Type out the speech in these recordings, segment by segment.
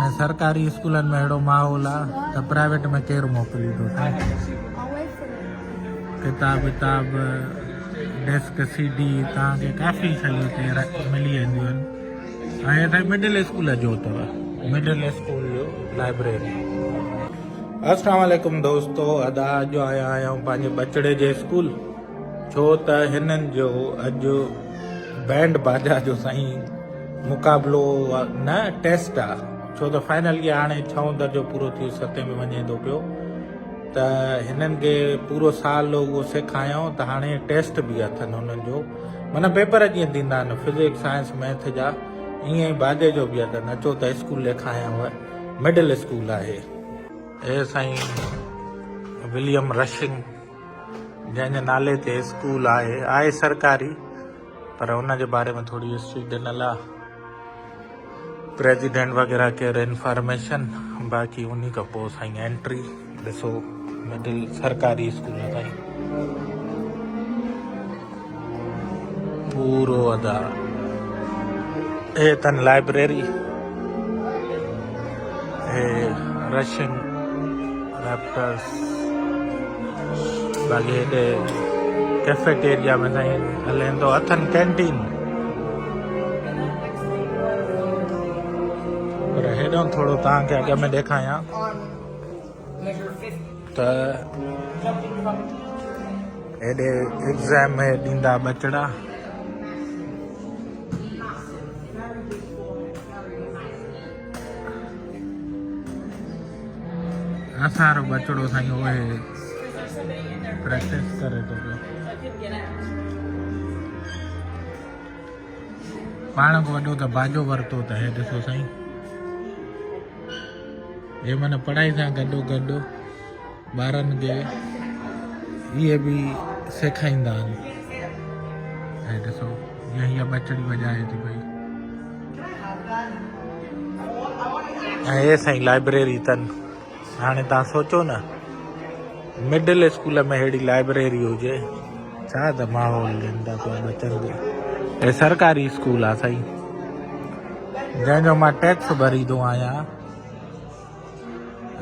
हाणे सरकारी स्कूलनि में अहिड़ो माहौल आहे त प्राइवेट में केरु मोकिलींदो। किताब विताब डेस्क सीडी तव्हांखे काफ़ी शयूं हिते मिली वेंदियूं आहिनि। ऐं हिते मिडिल स्कूल जो अथव, मिडिल स्कूल जो लाइब्रेरी। अस्सलाम वालेकुम दोस्तों, अॼु आया आहियूं पंहिंजे बचड़े जे स्कूल, छो त हिननि जो अॼु बैंड बाजा जो साईं मुक़ाबिलो न टेस्ट आहे, छो त फाइनल ईयर हाणे 6 दर्जो पूरो थी 7 में वञे थो पियो, त हिननि खे पूरो साल उहो सेखारियऊं त हाणे टेस्ट बि अथनि हुननि जो, माना पेपर जीअं थींदा आहिनि फिजिक्स साइंस मैथ जा, ईअं ई बाजे जो बि अथनि। अचो त स्कूल ॾेखारियऊं, मिडिल स्कूल आहे। हे साईं विलियम रशिंग जंहिंजे नाले ते स्कूल आहे सरकारी, पर हुन जे बारे में थोरी हिस्ट्री ॾिनल आहे, प्रेसिडेंट वग़ैरह केरु इंफॉर्मेशन, बाक़ी उन खां पोइ साईं एंट्री ॾिसो मिडिल सरकारी स्कूल ताईं पूरो अदा। हे अथनि लाइब्रेरी, हे रशिंग रैप्टर्स, बाक़ी हेॾे कैफेटेरिया में साईं हले थो, अथनि कैंटीन, पर हेॾो थोरो तव्हांखे अॻ में ॾेखारियां त हेॾे एग्ज़ाम में ॾींदा बचड़ा, असांजो बचड़ो साईं उहे प्रैक्टिस करे थो पियो, पाण खां वॾो त बाजो वरितो त हे ॾिसो साईं, हे माना पढ़ाई सां गॾोगॾु ॿारनि खे इहे बि सेखारींदा आहिनि। हे ॾिसो जीअं हीअ बचड़ी वॼाए थी पई, ऐं हे साईं लाइब्रेरी अथनि। हाणे तव्हां सोचो न, मिडिल स्कूल में हेड़ी लाइब्रेरी हुजे, छा त माहौल ॾींदा पिया बचनि खे। हे सरकारी स्कूल आहे साईं, जंहिंजो मां टैक्स भरींदो आहियां,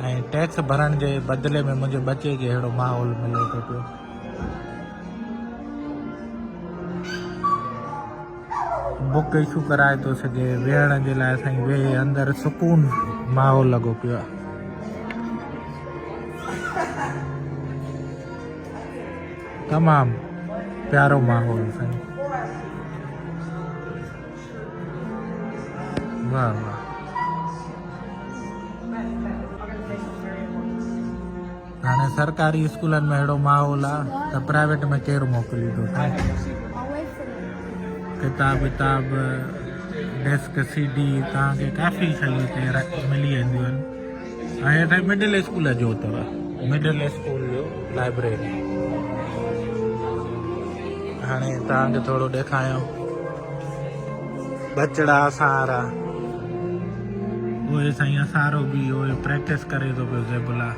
ऐं टैक्स भरण जे बदिले में मुंहिंजे बचे खे अहिड़ो माहौल मिले थो पियो। बुक इशू कराए थो सघे, वेहण जे लाइ साईं वेहे, अंदरि सुकून माहौल लॻो पियो आहे। तमामु प्यारो माहौल साईं, वाह वाह। हाणे सरकारी स्कूलनि में अहिड़ो माहौल आहे त प्राइवेट में केरु मोकिलींदो। किताब विताब डेस्क सीडी तव्हांखे काफ़ी शयूं हिते मिली वेंदियूं आहिनि। ऐं हिते मिडिल स्कूल जो अथव, मिडिल स्कूल जो लाइब्रेरी। हाणे तव्हांखे थोरो ॾेखारियऊं बचड़ा असारा, उहे साईं असारो बि उहे प्रैक्टिस करे थो पियो ज़ेबुला।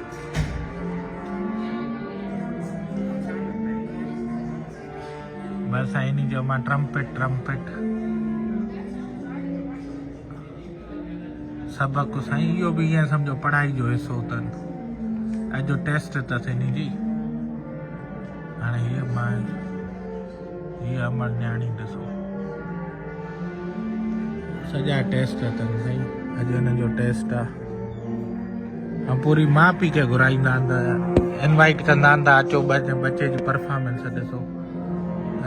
बस साईं इन जो मां ट्रम्पेट सबक़ु साईं, इहो बि ईअं सम्झो पढ़ाई जो हिसो अथनि। अॼु जो टेस्ट अथसि इन जी। हाणे हीअ अमर न्याणी ॾिसो, सॼा टेस्ट अथनि साईं, अॼु हिन जो टेस्ट आहे। ऐं पूरी माउ पीउ खे घुराईंदा आहिनि, इनवाइट कंदा आहिनि त अचो बचे जी परफॉर्मेंस ॾिसो।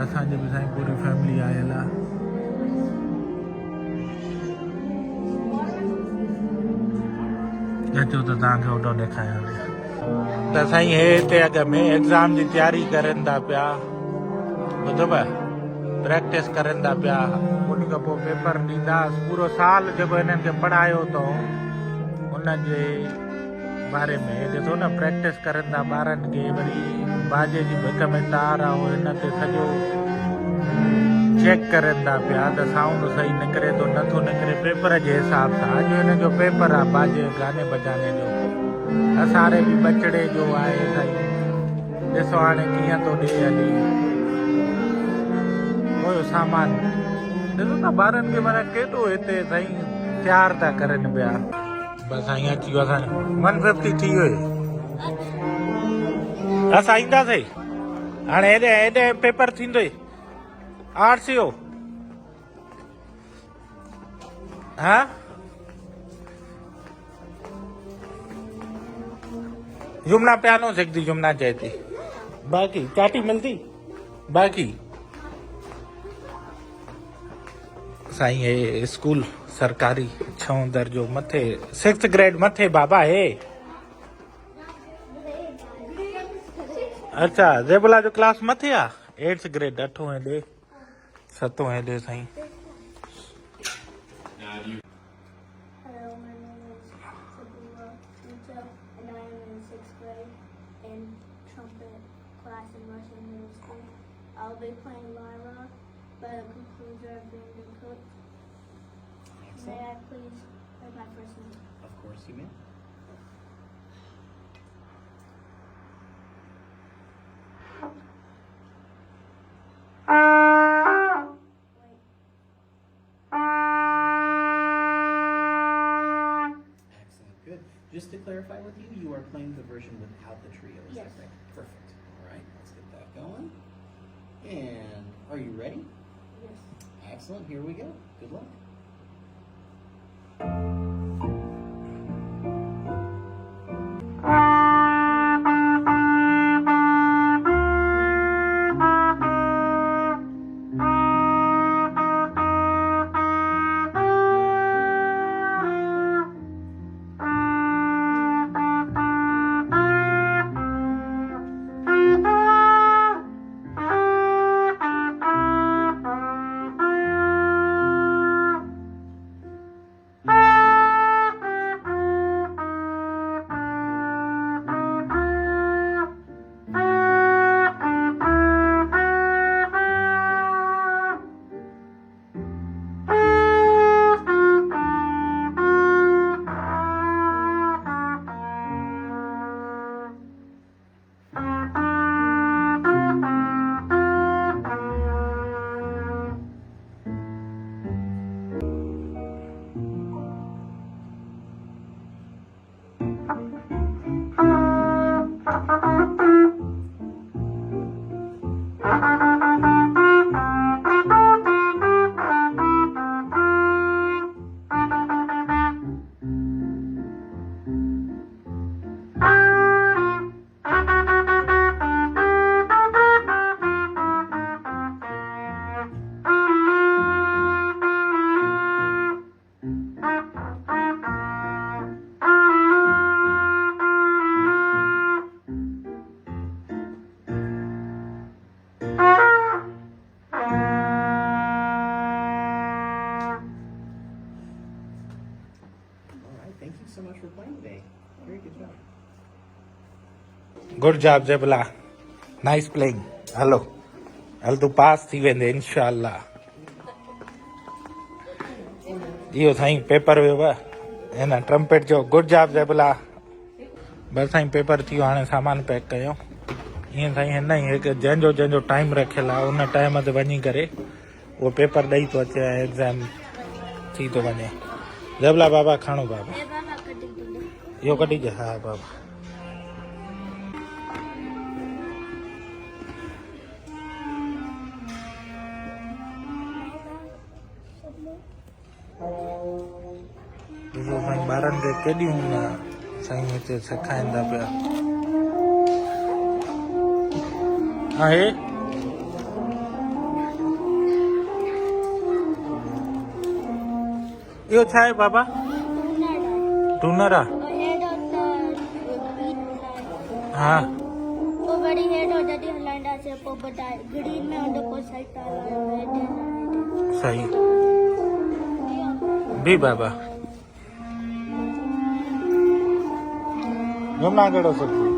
असांजी बि साईं पूरी फैमिली आयल आहे। अचो त तव्हांखे होॾो ॾेखारियां त साईं, हे हिते अॻ में एग्ज़ाम जी तयारी करनि था पिया, ॿुधव, प्रैक्टिस करनि था पिया, उन खां पोइ पेपर ॾींदा। पूरो साल जेको हिननि खे पढ़ायो अथऊं उन जे बारे में ॾिसो न, प्रैक्टिस करनि था ॿारनि खे। वरी बाजे जी भिक में तार आहे, हिन ते सॼो चेक करनि था पिया त साउंड सही निकिरे थो नथो निकिरे, पेपर जे हिसाब सां। अॼु हिन जो पेपर आहे बाजे गाने बजाने जो, असारे बि बचड़े जो आहे साईं। ॾिसो हाणे कीअं थो ॾिए हली, पोइ सामान ॾिसो था ॿारनि खे, माना केॾो हिते साईं तयारु था करनि पिया। बस साईं अची वियो असां 150 थी वियो असां ईंदासीं हाणे हेॾे पेपर थींदो आर्ट्स जो हा जुमना पियानो सिखती जुमना चए थी बाक़ी चाटी मिलती बाक़ी साईं हे स्कूल सरकारी 6 दर्जो मथे 6th ग्रेड मथे बाबा है अच्छा जेबला जो क्लास मथे आ 8th ग्रेड 8 हेॾे 7 हेॾे साईं Hello, my name is Sabula Ucha, and I am in 6th grade in trumpet class in Russian Middle School. I'll be playing Lyra by the composer of Brandon Cook. May I please write my first name? Of course you may. Excellent, good. Just to clarify with you, you are playing the version without the trio, is Yes. that correct? Perfect. All right, let's get that going. And are you ready? Yes. Excellent, here we go. Good luck. Thank you so much for playing today. Very good job. Good job जेबला nice playing हलो हल तूं पास थी वेंदे इंशाअल्लाह इहो साईं paper हुयो हिन ट्रम्पेट जो गुड जॉब जेबला बस साईं पेपर थी वियो हाणे सामान पैक कयो ईअं साईं हिन ई हिकु जंहिंजो टाइम रखियलु आहे उन टाइम ते वञी करे उहो पेपर ॾेई थो अचे ऐं एग्ज़ाम थी थो वञे जेबला बाबा खणो बाबा Hey, Baba, cutting today. इहो कढी ॾे हा बाबा ॾिसो साईं ॿारनि खे केॾियूं साईं हिते सेखारीनि था पिया आहे इहो छा आहे बाबा टूनर आहे Head of the beat line. हा वो बड़ी हेड हो जाती है हलांडा से पो बताए ग्रीन में उनको को साइड सही बि बाबा जुमना कहिड़ो सुठो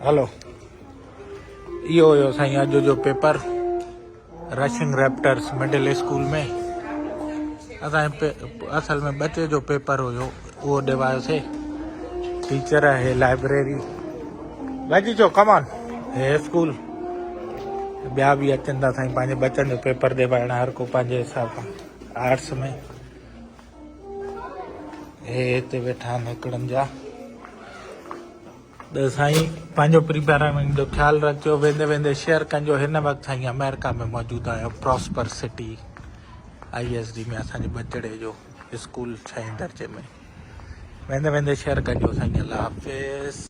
हलो इहो हुयो साईं अॼु जो paper rushing raptors middle school में असांजे असल में बचे जो पेपर हुयो उहो ॾेवायोसीं टीचर है लाइब्रेरी भाजी चो कमान हे स्कूल ॿिया बि अचनि था साईं पंहिंजे बचनि जो पेपर ॾेवाइण हर को पंहिंजे हिसाब सां आर्ट्स में हे हिते वेठा आहिनि हिकिड़नि जा त साईं पंहिंजो प्रिपेयरमेंट जो ख़्यालु रखियो वेंदे वेंदे शेयर कजो हिन वक़्तु साईं अमेरिका में मौजूदु आहियो प्रॉस्पर सिटी ISD में असांजे बचड़े जो स्कूल 6 दर्जे में वेंदे वेंदे शेयर कजो साईं अल्लाह हाफ़िज़।